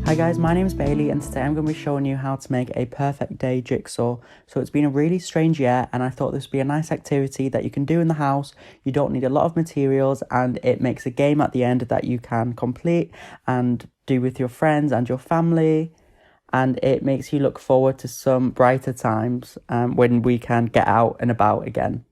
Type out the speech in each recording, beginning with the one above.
Hi guys, my name is Bailey and today I'm going to be showing you how to make a perfect day jigsaw. So it's been a really strange year and I thought this would be a nice activity that you can do in the house. You don't need a lot of materials and it makes a game at the end that you can complete and do with your friends and your family. And it makes you look forward to some brighter times when we can get out and about again.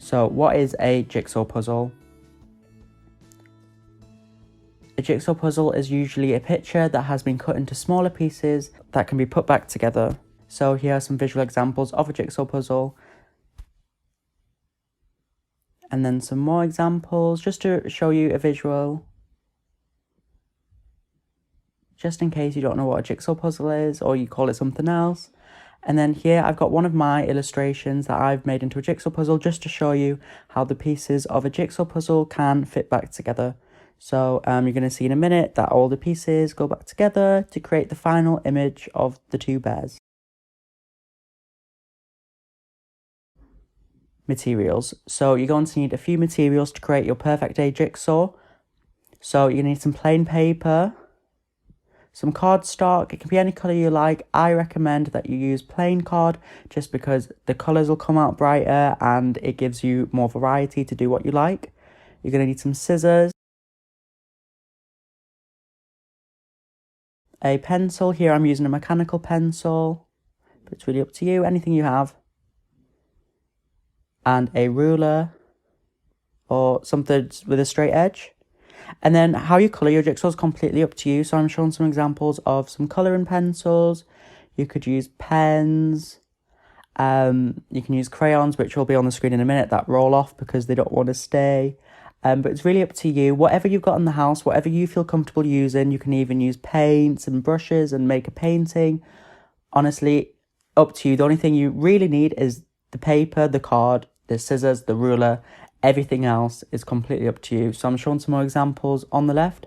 So what is a jigsaw puzzle? A jigsaw puzzle is usually a picture that has been cut into smaller pieces that can be put back together. So here are some visual examples of a jigsaw puzzle. And then some more examples just to show you a visual. Just in case you don't know what a jigsaw puzzle is or you call it something else. And then here I've got one of my illustrations that I've made into a jigsaw puzzle just to show you how the pieces of a jigsaw puzzle can fit back together. So you're going to see in a minute that all the pieces go back together to create the final image of the two bears. Materials. So you're going to need a few materials to create your perfect day jigsaw. So you're going to need some plain paper, some cardstock. It can be any colour you like. I recommend that you use plain card just because the colours will come out brighter and it gives you more variety to do what you like. You're going to need some scissors, a pencil. Here I'm using a mechanical pencil, but it's really up to you, anything you have. And a ruler or something with a straight edge. And then how you colour your jigsaw is completely up to you. So I'm showing some examples of some colouring pencils. You could use pens. You can use crayons, which will be on the screen in a minute, that roll off because they don't want to stay. But it's really up to you. Whatever you've got in the house, whatever you feel comfortable using. You can even use paints and brushes and make a painting. Honestly, up to you. The only thing you really need is the paper, the card, the scissors, the ruler. Everything else is completely up to you. So I'm showing some more examples on the left.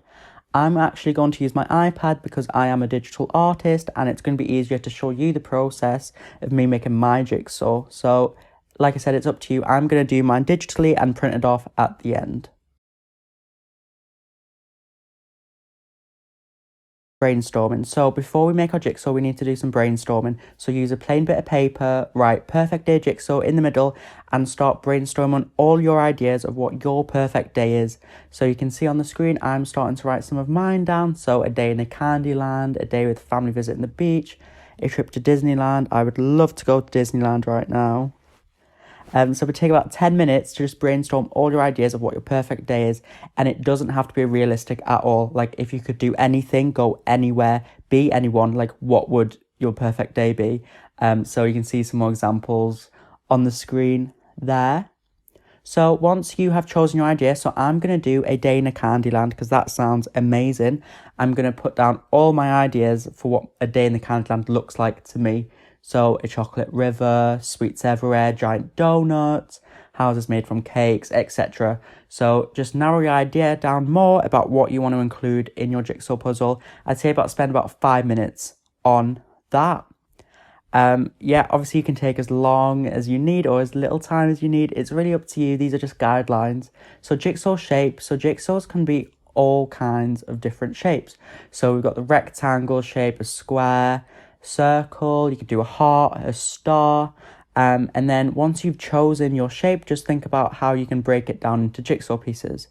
I'm actually going to use my iPad because I am a digital artist and it's going to be easier to show you the process of me making my jigsaw. So like I said, it's up to you. I'm going to do mine digitally and print it off at the end. Brainstorming. So before we make our jigsaw, we need to do some brainstorming. So use a plain bit of paper, write perfect day jigsaw in the middle and start brainstorming all your ideas of what your perfect day is. So you can see on the screen, I'm starting to write some of mine down. So a day in a Candyland, a day with family visiting the beach, a trip to Disneyland. I would love to go to Disneyland right now. So it would take about 10 minutes to just brainstorm all your ideas of what your perfect day is. And it doesn't have to be realistic at all. Like if you could do anything, go anywhere, be anyone, like what would your perfect day be? So you can see some more examples on the screen there. So once you have chosen your idea, so I'm going to do a day in a Candyland because that sounds amazing. I'm going to put down all my ideas for what a day in the Candyland looks like to me. So a chocolate river, sweets everywhere, giant donuts, houses made from cakes, etc. So just narrow your idea down more about what you want to include in your jigsaw puzzle. I'd say spend about 5 minutes on that. Yeah, obviously you can take as long as you need or as little time as you need. It's really up to you. These are just guidelines. So jigsaw shape. So jigsaws can be all kinds of different shapes. So we've got the rectangle shape, a square, circle, you could do a heart, a star, and then once you've chosen your shape, just think about how you can break it down into jigsaw pieces.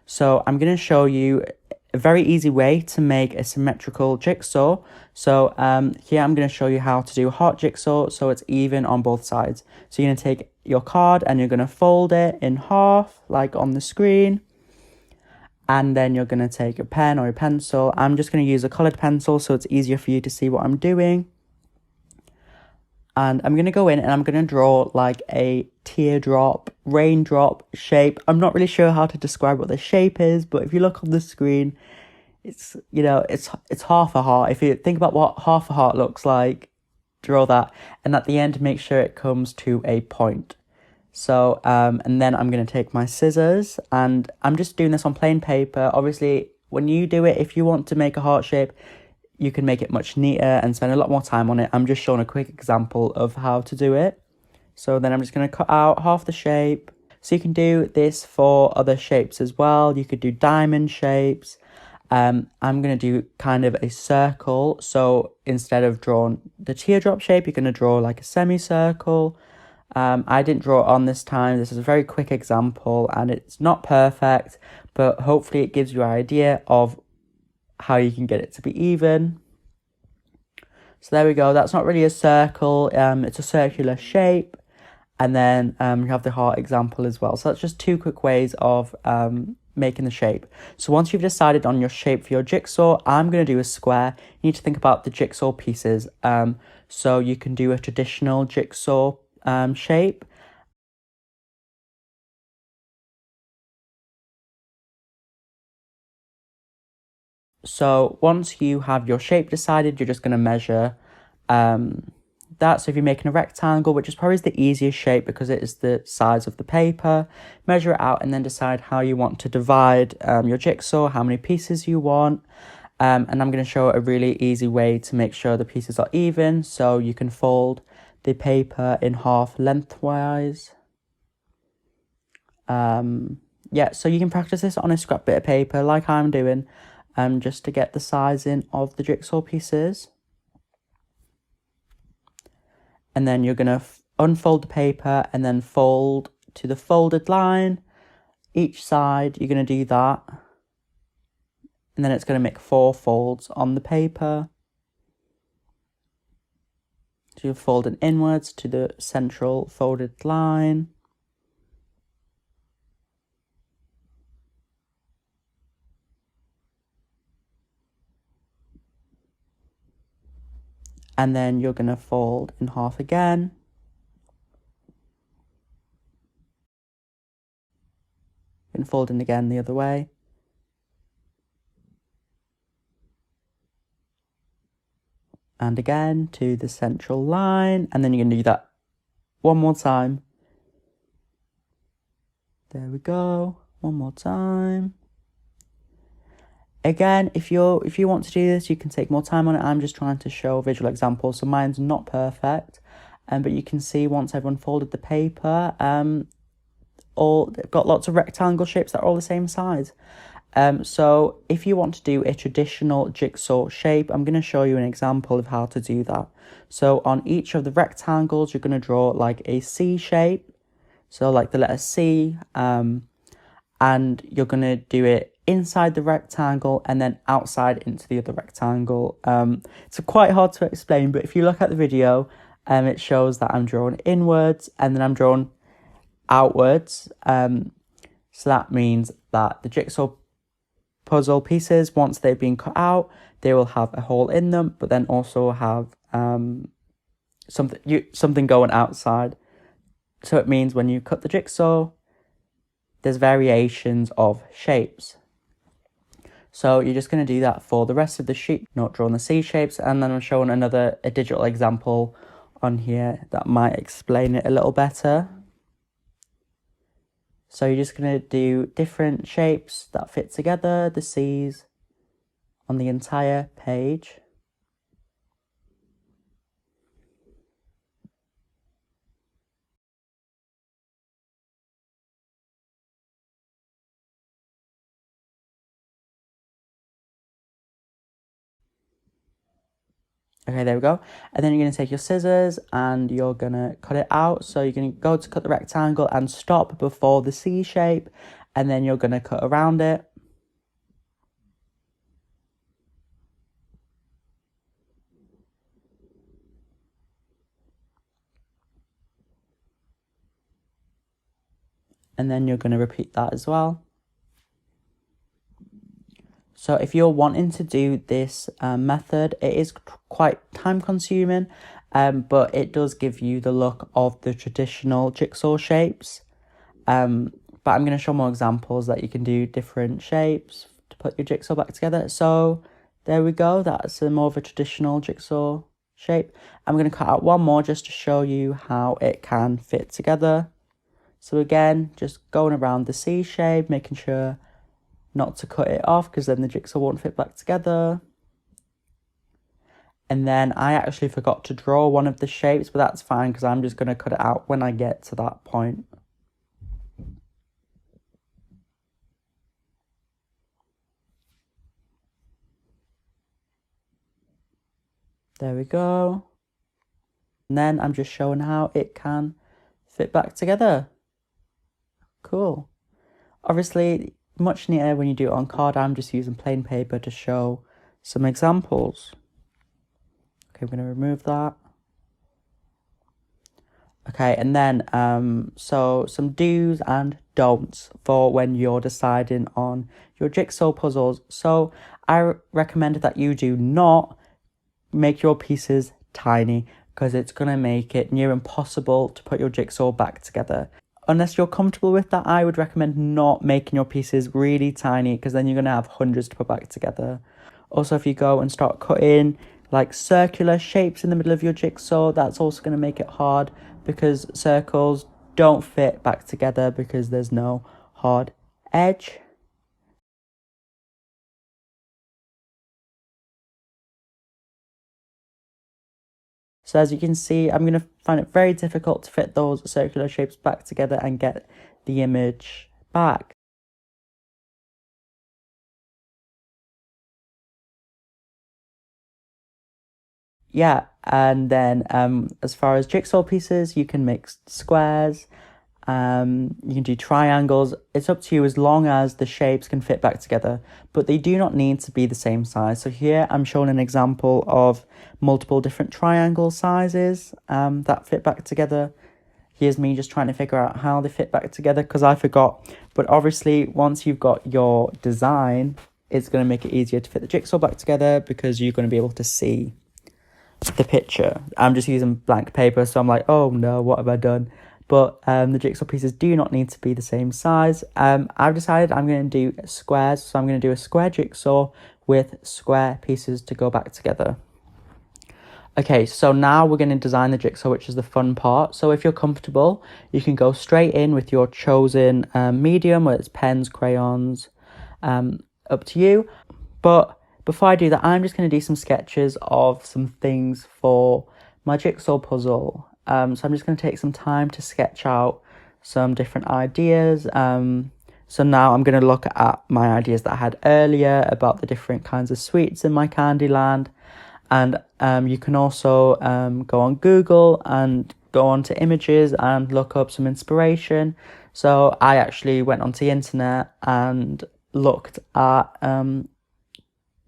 So I'm going to show you a very easy way to make a symmetrical jigsaw. So here I'm going to show you how to do a heart jigsaw so it's even on both sides. So you're going to take your card and you're going to fold it in half like on the screen. And then you're going to take a pen or a pencil. I'm just going to use a coloured pencil so it's easier for you to see what I'm doing. And I'm going to go in and I'm going to draw like a teardrop, raindrop shape. I'm not really sure how to describe what the shape is, but if you look on the screen, it's, you know, it's half a heart. If you think about what half a heart looks like, draw that. And at the end, make sure it comes to a point. So, and then I'm going to take my scissors and I'm just doing this on plain paper. Obviously, when you do it, if you want to make a heart shape, you can make it much neater and spend a lot more time on it. I'm just showing a quick example of how to do it. So then I'm just going to cut out half the shape. So you can do this for other shapes as well. You could do diamond shapes. I'm going to do kind of a circle. So instead of drawing the teardrop shape, you're going to draw like a semicircle. I didn't draw it on this time. This is a very quick example and it's not perfect, but hopefully it gives you an idea of how you can get it to be even. So there we go. That's not really a circle. It's a circular shape. And then you have the heart example as well. So that's just two quick ways of making the shape. So once you've decided on your shape for your jigsaw, I'm going to do a square. You need to think about the jigsaw pieces. So you can do a traditional jigsaw shape. So once you have your shape decided, you're just going to measure that. So if you're making a rectangle, which is probably the easiest shape because it is the size of the paper, measure it out and then decide how you want to divide your jigsaw, how many pieces you want. And I'm going to show a really easy way to make sure the pieces are even. So you can fold the paper in half lengthwise. Yeah, so you can practice this on a scrap bit of paper like I'm doing, just to get the sizing of the jigsaw pieces. And then you're going to unfold the paper and then fold to the folded line. Each side, you're going to do that. And then it's going to make 4 folds on the paper. So you're folding inwards to the central folded line. And then you're going to fold in half again. And fold in again the other way. And again to the central line. And then you're going to do that one more time. There we go. One more time. Again, if you want to do this, you can take more time on it. I'm just trying to show a visual example, so mine's not perfect. But you can see once I've unfolded the paper, they've got lots of rectangle shapes that are all the same size. So if you want to do a traditional jigsaw shape, I'm going to show you an example of how to do that. So on each of the rectangles, you're going to draw like a C shape. So like the letter C, and you're going to do it inside the rectangle and then outside into the other rectangle. It's quite hard to explain, but if you look at the video, it shows that I'm drawing inwards and then I'm drawing outwards. So that means that the jigsaw puzzle pieces, once they've been cut out, they will have a hole in them, but then also have something going outside. So it means when you cut the jigsaw, there's variations of shapes. So you're just going to do that for the rest of the sheet, not drawing the C shapes. And then I'm showing a digital example on here that might explain it a little better. So you're just going to do different shapes that fit together, the C's on the entire page. Okay, there we go. And then you're going to take your scissors and you're going to cut it out. So you're going to go to cut the rectangle and stop before the C shape. And then you're going to cut around it. And then you're going to repeat that as well. So if you're wanting to do this method, it is quite time consuming, but it does give you the look of the traditional jigsaw shapes. But I'm going to show more examples that you can do different shapes to put your jigsaw back together. So there we go. That's more of a traditional jigsaw shape. I'm going to cut out one more just to show you how it can fit together. So again, just going around the C shape, making sure not to cut it off because then the jigsaw won't fit back together. And then I actually forgot to draw one of the shapes, but that's fine because I'm just going to cut it out when I get to that point. There we go. And then I'm just showing how it can fit back together. Cool. Obviously, much neater when you do it on card. I'm just using plain paper to show some examples. Okay, I'm going to remove that. Okay, and then, so some do's and don'ts for when you're deciding on your jigsaw puzzles. So I recommend that you do not make your pieces tiny because it's going to make it near impossible to put your jigsaw back together. Unless you're comfortable with that, I would recommend not making your pieces really tiny because then you're going to have hundreds to put back together. Also, if you go and start cutting like circular shapes in the middle of your jigsaw, that's also going to make it hard because circles don't fit back together because there's no hard edge. So as you can see, I'm going to find it very difficult to fit those circular shapes back together and get the image back. Yeah, and then as far as jigsaw pieces, you can make squares, you can do triangles. It's up to you as long as the shapes can fit back together, but they do not need to be the same size. So here I'm showing an example of multiple different triangle sizes that fit back together. Here's me just trying to figure out how they fit back together because I forgot. But obviously, once you've got your design, it's going to make it easier to fit the jigsaw back together because you're going to be able to see the picture. I'm just using blank paper, so I'm like, oh no, what have I done? But the jigsaw pieces do not need to be the same size. I've decided I'm going to do squares, so I'm going to do a square jigsaw with square pieces to go back together. Okay, so now we're going to design the jigsaw, which is the fun part. So if you're comfortable, you can go straight in with your chosen medium, whether it's pens, crayons, up to you. But before I do that, I'm just going to do some sketches of some things for my jigsaw puzzle. So I'm just going to take some time to sketch out some different ideas. So now I'm going to look at my ideas that I had earlier about the different kinds of sweets in my Candyland. And you can also go on Google and go onto images and look up some inspiration. So I actually went onto the internet and looked at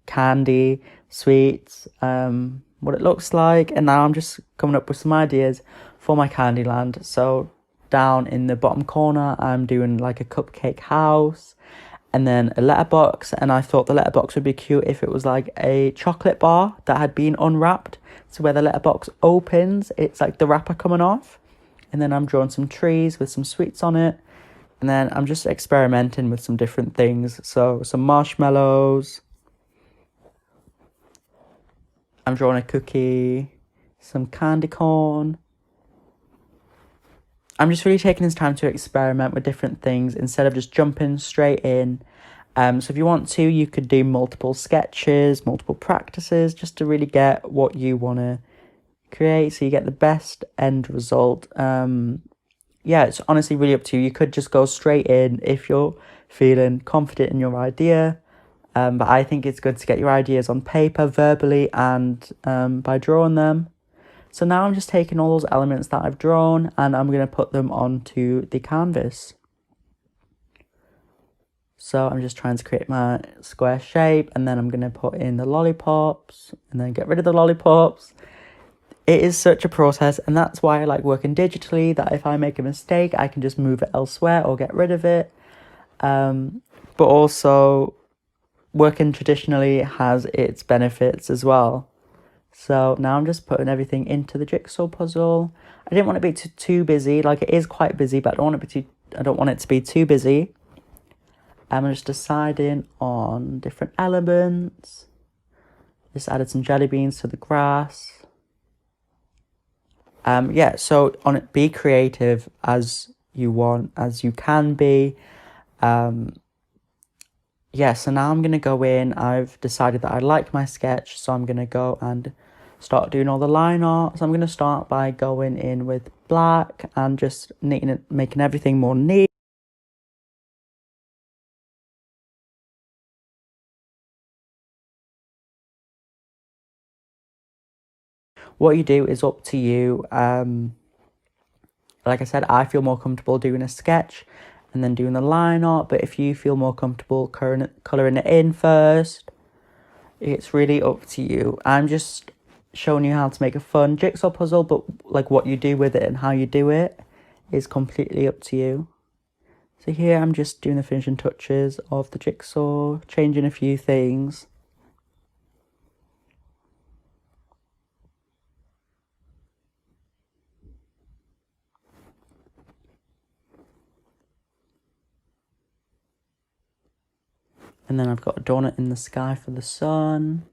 candy, sweets, what it looks like, and now I'm just coming up with some ideas for my Candyland. So down in the bottom corner, I'm doing like a cupcake house and then a letterbox, and I thought the letterbox would be cute if it was like a chocolate bar that had been unwrapped. So where the letterbox opens, it's like the wrapper coming off, and then I'm drawing some trees with some sweets on it, and then I'm just experimenting with some different things. So some marshmallows, I'm drawing a cookie, some candy corn. I'm just really taking this time to experiment with different things instead of just jumping straight in. So if you want to, you could do multiple sketches, multiple practices, just to really get what you want to create so you get the best end result. Yeah, it's honestly really up to you. You could just go straight in if you're feeling confident in your idea. But I think it's good to get your ideas on paper, verbally, and by drawing them. So now I'm just taking all those elements that I've drawn and I'm going to put them onto the canvas. So I'm just trying to create my square shape, and then I'm going to put in the lollipops and then get rid of the lollipops. It is such a process, and that's why I like working digitally, that if I make a mistake, I can just move it elsewhere or get rid of it. But also, working traditionally has its benefits as well. So now I'm just putting everything into the jigsaw puzzle. I didn't want it to be too busy. Like, it is quite busy, but I don't want it to be too busy. I'm just deciding on different elements. Just added some jelly beans to the grass. Yeah, so on it, be creative as you want, as you can be. Yeah, so now I'm going to go in. I've decided that I like my sketch, so I'm going to go and start doing all the line art. So I'm going to start by going in with black and just making everything more neat. What you do is up to you. Like I said, I feel more comfortable doing a sketch and then doing the line art, but if you feel more comfortable colouring it in first, it's really up to you. I'm just showing you how to make a fun jigsaw puzzle, but like what you do with it and how you do it is completely up to you. So here I'm just doing the finishing touches of the jigsaw, changing a few things. And then I've got a donut in the sky for the sun.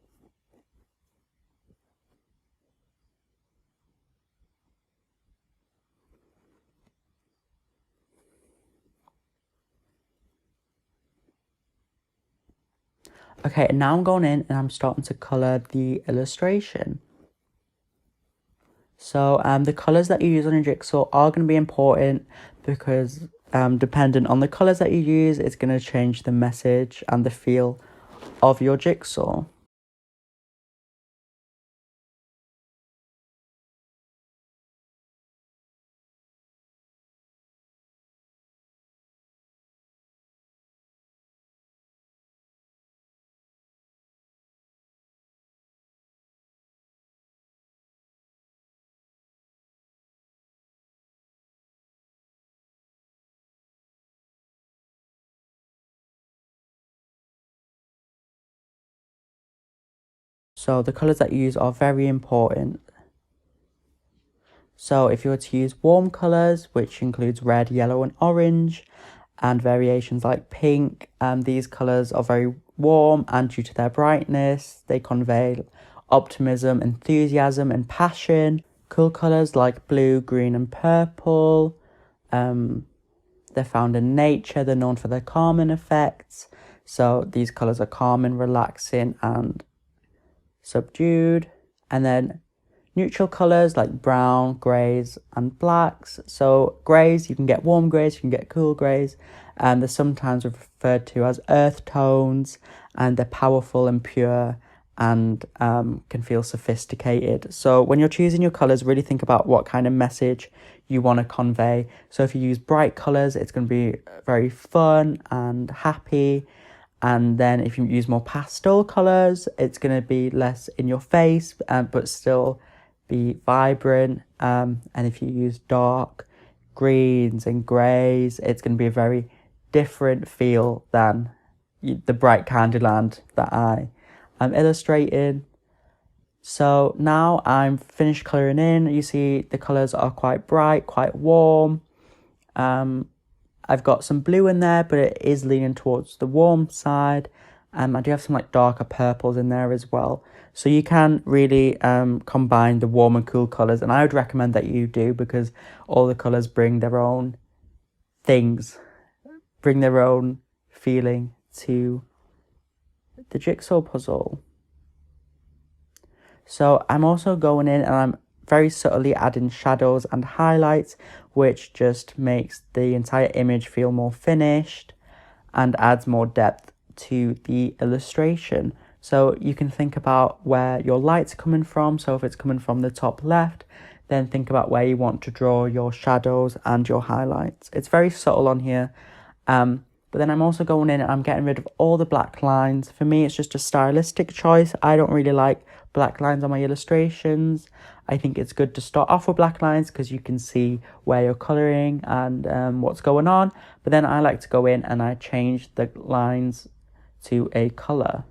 Okay, and now I'm going in and I'm starting to colour the illustration. So the colours that you use on your jigsaw are going to be important because depending on the colours that you use, it's going to change the message and the feel of your jigsaw. So the colours that you use are very important. So if you were to use warm colours, which includes red, yellow and orange, and variations like pink, these colours are very warm, and due to their brightness, they convey optimism, enthusiasm and passion. Cool colours like blue, green and purple, they're found in nature, they're known for their calming effects. So these colours are calming, relaxing and subdued. And then neutral colours like brown, greys and blacks. So greys, you can get warm greys, you can get cool greys. And they're sometimes referred to as earth tones, and they're powerful and pure and can feel sophisticated. So when you're choosing your colours, really think about what kind of message you want to convey. So if you use bright colours, it's going to be very fun and happy. And then if you use more pastel colours, it's going to be less in your face, but still be vibrant. And if you use dark greens and greys, it's going to be a very different feel than the bright Candyland that I'm illustrating. So now I'm finished colouring in. You see the colours are quite bright, quite warm. I've got some blue in there, but it is leaning towards the warm side. I do have some like darker purples in there as well. So you can really combine the warm and cool colours. And I would recommend that you do, because all the colours bring their own things, bring their own feeling to the jigsaw puzzle. So I'm also going in and I'm very subtly adding shadows and highlights, which just makes the entire image feel more finished and adds more depth to the illustration. So you can think about where your light's coming from. So if it's coming from the top left, then think about where you want to draw your shadows and your highlights. It's very subtle on here. But then I'm also going in and I'm getting rid of all the black lines. For me, it's just a stylistic choice. I don't really like black lines on my illustrations. I think it's good to start off with black lines because you can see where you're colouring and what's going on. But then I like to go in and I change the lines to a colour.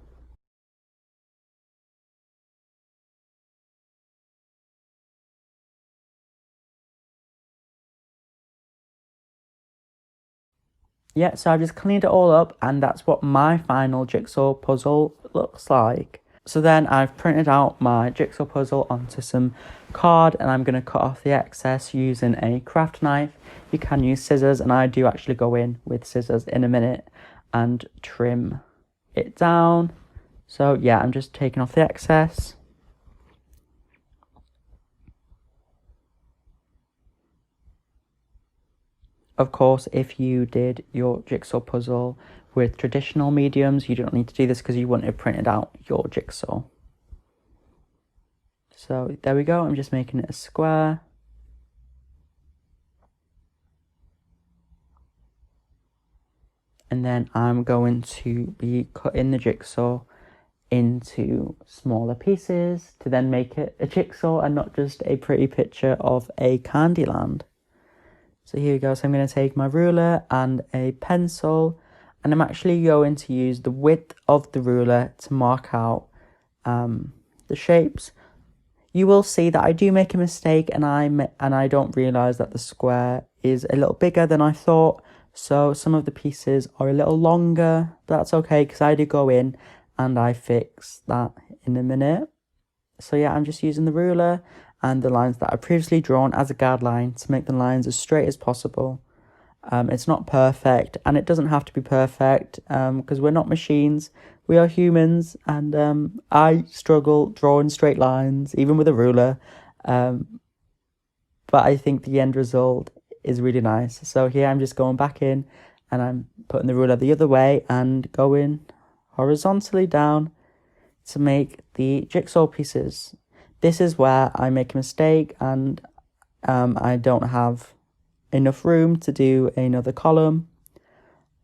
Yeah, so I've just cleaned it all up and that's what my final jigsaw puzzle looks like. So then I've printed out my jigsaw puzzle onto some card and I'm going to cut off the excess using a craft knife. You can use scissors, and I do actually go in with scissors in a minute and trim it down. So yeah, I'm just taking off the excess. Of course, if you did your jigsaw puzzle with traditional mediums, you don't need to do this because you wouldn't have printed out your jigsaw. So there we go, I'm just making it a square. And then I'm going to be cutting the jigsaw into smaller pieces to then make it a jigsaw and not just a pretty picture of a Candyland. So here we go. So I'm going to take my ruler and a pencil, and I'm actually going to use the width of the ruler to mark out the shapes. You will see that I do make a mistake, and I don't realize that the square is a little bigger than I thought. So some of the pieces are a little longer, but that's okay because I do go in and I fix that in a minute. So yeah, I'm just using the ruler and the lines that I previously drawn as a guideline to make the lines as straight as possible. It's not perfect, and it doesn't have to be perfect because we're not machines. We are humans, and I struggle drawing straight lines, even with a ruler. But I think the end result is really nice. So here I'm just going back in and I'm putting the ruler the other way and going horizontally down to make the jigsaw pieces. This is where I make a mistake and I don't have enough room to do another column,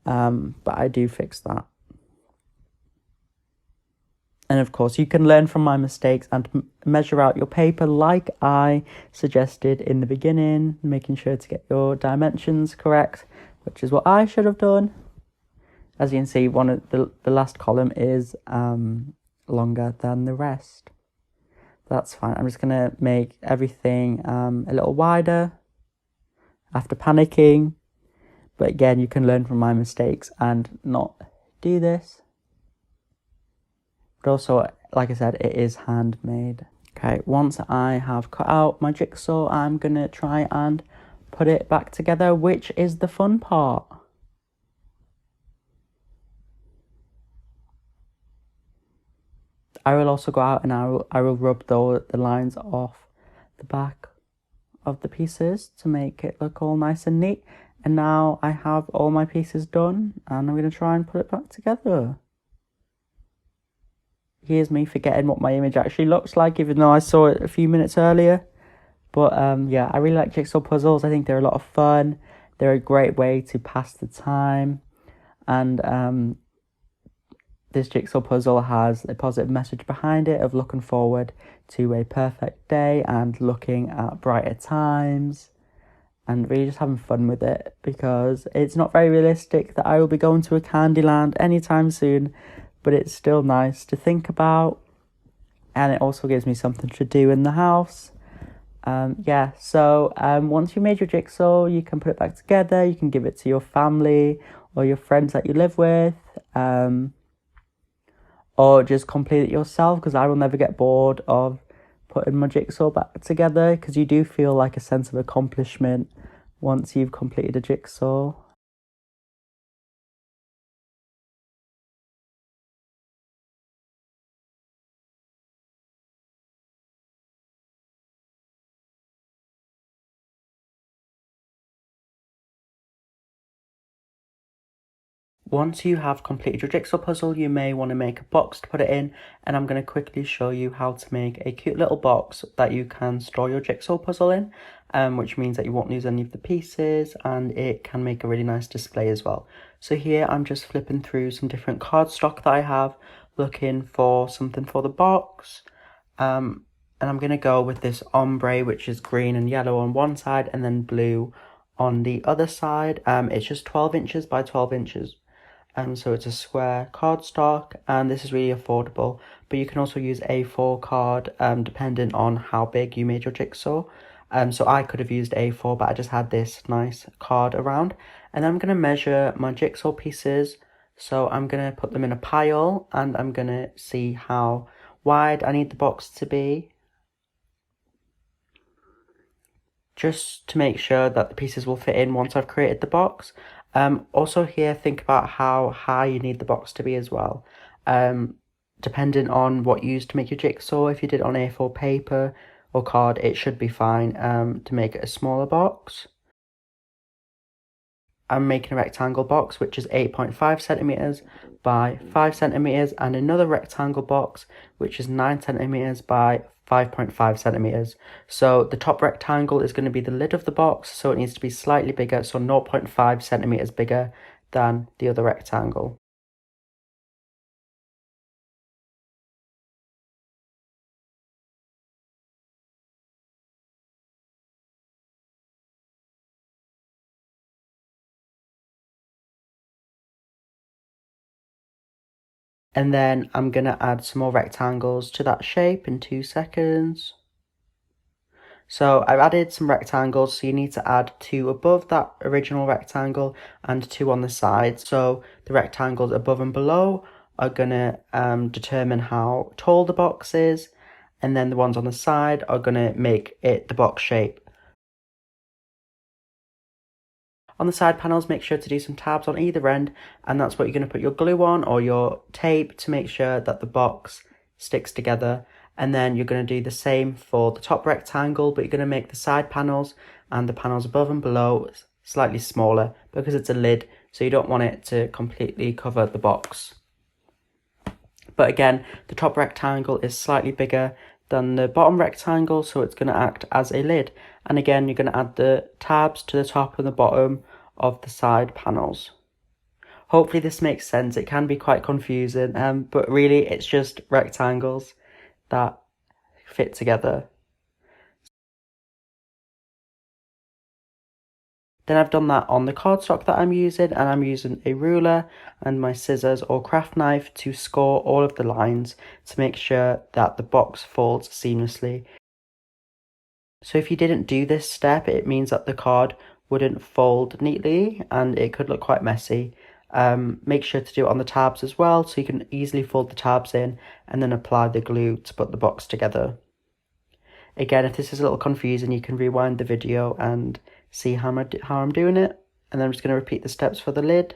but I do fix that. And of course, you can learn from my mistakes and measure out your paper like I suggested in the beginning, making sure to get your dimensions correct, which is what I should have done. As you can see, one of the last column is longer than the rest. That's fine. I'm just going to make everything a little wider after panicking. But again, you can learn from my mistakes and not do this. But also, like I said, it is handmade. Okay, once I have cut out my jigsaw, I'm going to try and put it back together, which is the fun part. I will also go out and I will rub the lines off the back of the pieces to make it look all nice and neat. And now I have all my pieces done and I'm going to try and put it back together. Here's me forgetting what my image actually looks like, even though I saw it a few minutes earlier. But yeah, I really like jigsaw puzzles. I think they're a lot of fun. They're a great way to pass the time. And this jigsaw puzzle has a positive message behind it of looking forward to a perfect day and looking at brighter times and really just having fun with it, because it's not very realistic that I will be going to a Candyland anytime soon, but it's still nice to think about, and it also gives me something to do in the house. Yeah, so once you made your jigsaw, you can put it back together, you can give it to your family or your friends that you live with, or just complete it yourself, because I will never get bored of putting my jigsaw back together, because you do feel like a sense of accomplishment once you've completed a jigsaw. Once you have completed your jigsaw puzzle, you may want to make a box to put it in, and I'm going to quickly show you how to make a cute little box that you can store your jigsaw puzzle in, which means that you won't lose any of the pieces, and it can make a really nice display as well. So here I'm just flipping through some different cardstock that I have, looking for something for the box, and I'm going to go with this ombre, which is green and yellow on one side and then blue on the other side. It's just 12 inches by 12 inches. So it's a square cardstock, and this is really affordable, but you can also use A4 card depending on how big you made your jigsaw. So I could have used A4, but I just had this nice card around. And I'm going to measure my jigsaw pieces, so I'm going to put them in a pile, and I'm going to see how wide I need the box to be, just to make sure that the pieces will fit in once I've created the box. Also here, think about how high you need the box to be as well. Depending on what you use to make your jigsaw, if you did it on A4 paper or card, it should be fine to make it a smaller box. I'm making a rectangle box which is 8.5 centimeters by 5 centimeters, and another rectangle box which is 9 centimeters by 5.5 centimeters. So the top rectangle is going to be the lid of the box, so it needs to be slightly bigger, so 0.5 centimeters bigger than the other rectangle. And then I'm going to add some more rectangles to that shape in 2 seconds. So I've added some rectangles, so you need to add 2 above that original rectangle and 2 on the side. So the rectangles above and below are going to determine how tall the box is, and then the ones on the side are going to make it the box shape. On the side panels, make sure to do some tabs on either end, and that's what you're going to put your glue on or your tape to make sure that the box sticks together. And then you're going to do the same for the top rectangle, but you're going to make the side panels and the panels above and below slightly smaller because it's a lid, so you don't want it to completely cover the box. But again, the top rectangle is slightly bigger than the bottom rectangle, so it's going to act as a lid. And again, you're going to add the tabs to the top and the bottom of the side panels. Hopefully this makes sense. It can be quite confusing, but really it's just rectangles that fit together. Then I've done that on the cardstock that I'm using, and I'm using a ruler and my scissors or craft knife to score all of the lines to make sure that the box folds seamlessly. So if you didn't do this step, it means that the card wouldn't fold neatly and it could look quite messy. Make sure to do it on the tabs as well, so you can easily fold the tabs in and then apply the glue to put the box together. Again, if this is a little confusing, you can rewind the video and see how I'm doing it. And then I'm just going to repeat the steps for the lid.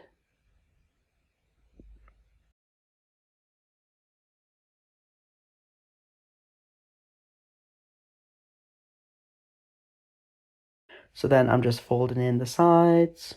So then I'm just folding in the sides.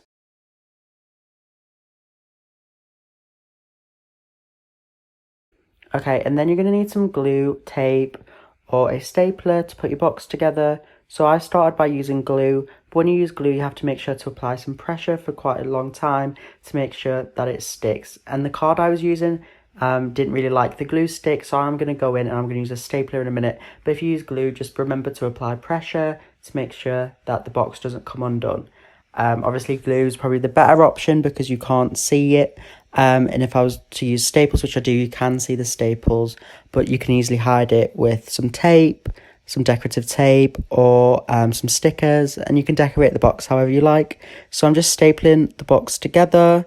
Okay, and then you're going to need some glue, tape, or a stapler to put your box together. So I started by using glue, but when you use glue, you have to make sure to apply some pressure for quite a long time to make sure that it sticks. And the card I was using didn't really like the glue stick, so I'm going to go in and I'm going to use a stapler in a minute. But if you use glue, just remember to apply pressure to make sure that the box doesn't come undone. Obviously glue is probably the better option because you can't see it. And if I was to use staples, which I do, you can see the staples, but you can easily hide it with some tape, some decorative tape, or some stickers, and you can decorate the box however you like. So I'm just stapling the box together.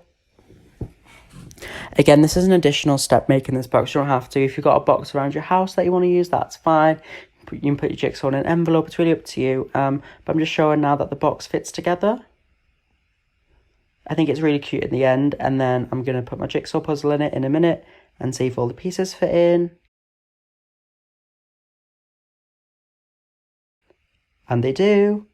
Again, this is an additional step making this box. You don't have to. If you've got a box around your house that you want to use, that's fine. You can put your jigsaw in an envelope. It's really up to you. But I'm just showing now that the box fits together. I think it's really cute in the end, and then I'm going to put my jigsaw puzzle in it in a minute and see if all the pieces fit in. And they do.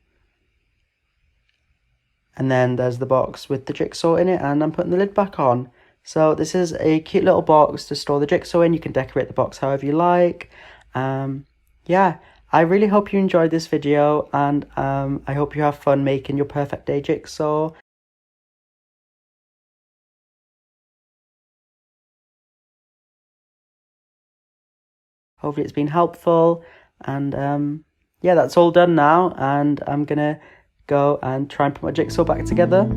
And then there's the box with the jigsaw in it, and I'm putting the lid back on. So this is a cute little box to store the jigsaw in. You can decorate the box however you like. Yeah, I really hope you enjoyed this video, and I hope you have fun making your perfect day jigsaw. Hopefully it's been helpful, and yeah, that's all done now, and I'm gonna go and try and put my jigsaw back together.